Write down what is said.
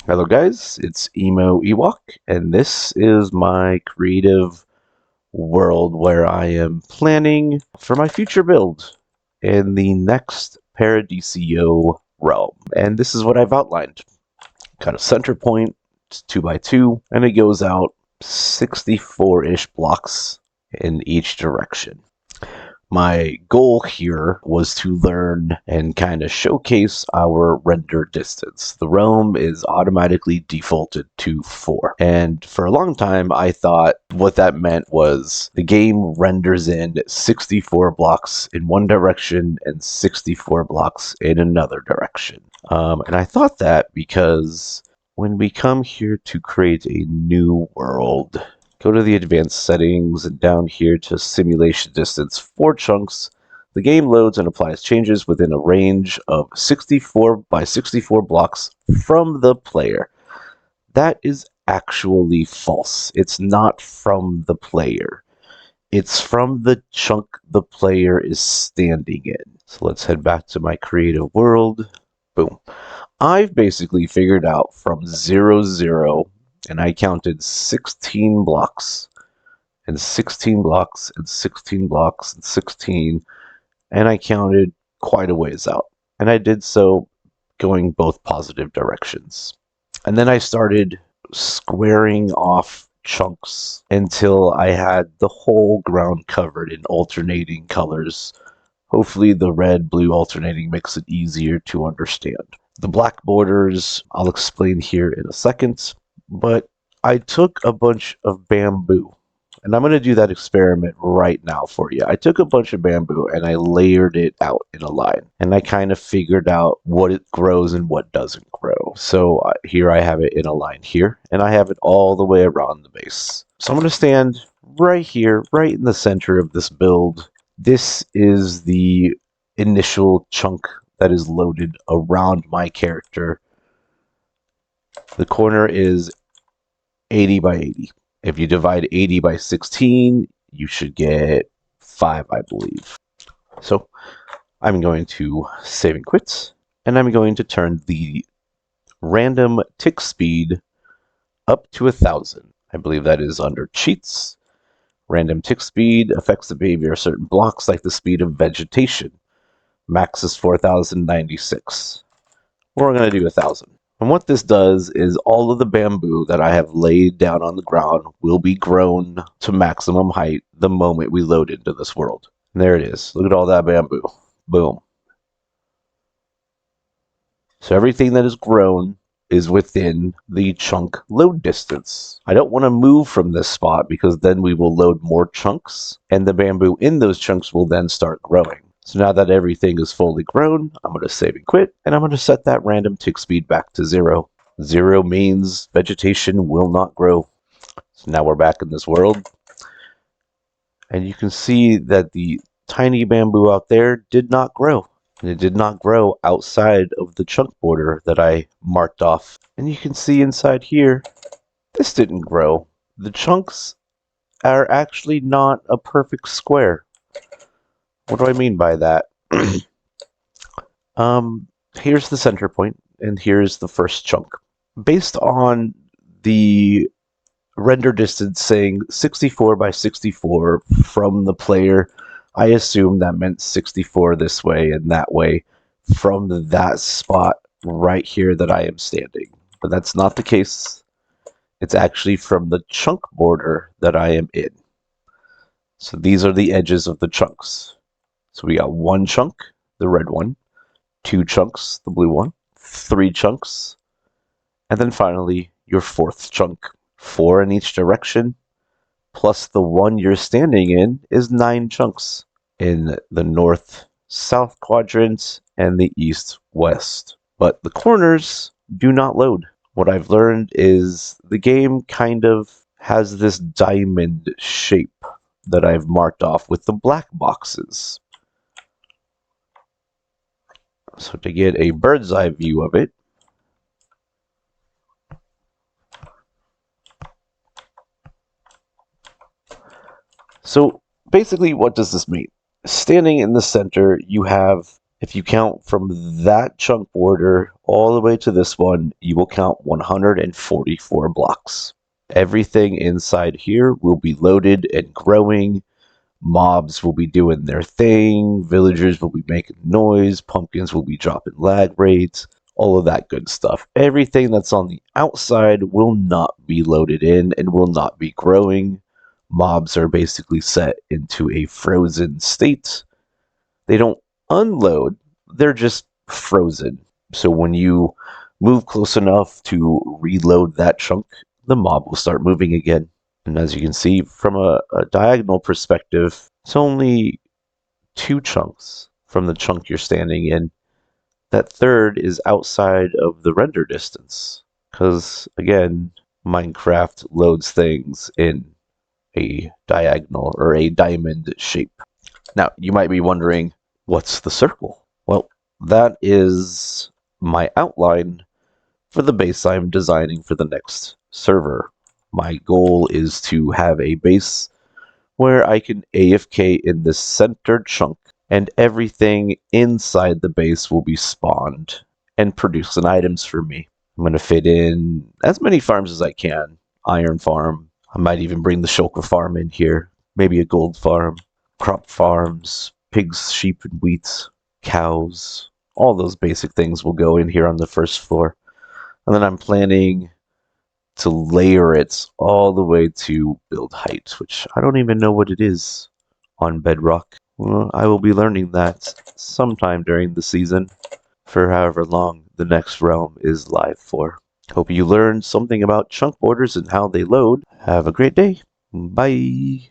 Hello guys, it's Emo Ewok, and this is my creative world where I am planning for my future build in the next Paradiso realm. And this is what I've outlined. Got a center point, it's 2 by 2, and it goes out 64-ish blocks in each direction. My goal here was to learn and kind of showcase our render distance. The realm is automatically defaulted to 4. And for a long time, I thought what that meant was the game renders in 64 blocks in one direction and 64 blocks in another direction. And I thought that because when we come here to create a new world, go to the advanced settings and down here to simulation distance 4 chunks. The game loads and applies changes within a range of 64 by 64 blocks from the player. That is actually false. It's not from the player. It's from the chunk the player is standing in. So let's head back to my creative world. Boom. I've basically figured out from 0, 0, and I counted 16 blocks, and 16 blocks, and 16 blocks, and 16, and I counted quite a ways out. And I did so going both positive directions. And then I started squaring off chunks until I had the whole ground covered in alternating colors. Hopefully the red-blue alternating makes it easier to understand. The black borders I'll explain here in a second, but I took a bunch of bamboo, and I'm going to do that experiment right now for you. I took a bunch of bamboo and I layered it out in a line, and I kind of figured out what it grows and what doesn't grow. So here I have it in a line here, and I have it all the way around the base. So I'm going to stand right here, right in the center of this build. This is the initial chunk that is loaded around my character. The corner is 80 by 80. If you divide 80 by 16, you should get 5, I believe. So I'm going to save and quit, and I'm going to turn the random tick speed up to 1,000. I believe that is under cheats. Random tick speed affects the behavior of certain blocks like the speed of vegetation. Max is 4,096. We're going to do 1,000. And what this does is all of the bamboo that I have laid down on the ground will be grown to maximum height the moment we load into this world. And there it is. Look at all that bamboo. Boom. So everything that is grown is within the chunk load distance. I don't want to move from this spot because then we will load more chunks, and the bamboo in those chunks will then start growing. So now that everything is fully grown, I'm going to save and quit, and I'm going to set that random tick speed back to 0. 0 means vegetation will not grow. So now we're back in this world, and you can see that the tiny bamboo out there did not grow. And it did not grow outside of the chunk border that I marked off. And you can see inside here, this didn't grow. The chunks are actually not a perfect square. What do I mean by that? Here's the center point, and here's the first chunk. Based on the render distance saying 64 by 64 from the player, I assume that meant 64 this way and that way from that spot right here that I am standing. But that's not the case. It's actually from the chunk border that I am in. So these are the edges of the chunks. So we got 1 chunk, the red one, 2 chunks, the blue one, 3 chunks, and then finally your 4th chunk. 4 in each direction, plus the one you're standing in is 9 chunks in the north-south quadrant and the east-west. But the corners do not load. What I've learned is the game kind of has this diamond shape that I've marked off with the black boxes. So to get a bird's eye view of it, so basically what does this mean? Standing in the center, you have If you count from that chunk border all the way to this one, you will count 144 blocks. Everything inside here will be loaded and growing. Mobs will be doing their thing, villagers will be making noise, pumpkins will be dropping lag rates, all of that good stuff. Everything that's on the outside will not be loaded in and will not be growing. Mobs are basically set into a frozen state. They don't unload, they're just frozen. So when you move close enough to reload that chunk, the mob will start moving again. And as you can see, from a diagonal perspective, it's only two chunks from the chunk you're standing in. That third is outside of the render distance. Because, again, Minecraft loads things in a diagonal or a diamond shape. Now, you might be wondering, what's the circle? Well, that is my outline for the base I'm designing for the next server. My goal is to have a base where I can AFK in this center chunk, and everything inside the base will be spawned and producing items for me. I'm going to fit in as many farms as I can. Iron farm. I might even bring the shulker farm in here. Maybe a gold farm. Crop farms. Pigs, sheep, and wheat. Cows. All those basic things will go in here on the first floor. And then I'm planning to layer it all the way to build height, which I don't even know what it is on Bedrock. Well, I will be learning that sometime during the season, for however long the next realm is live for. Hope you learned something about chunk borders and how they load. Have a great day. Bye.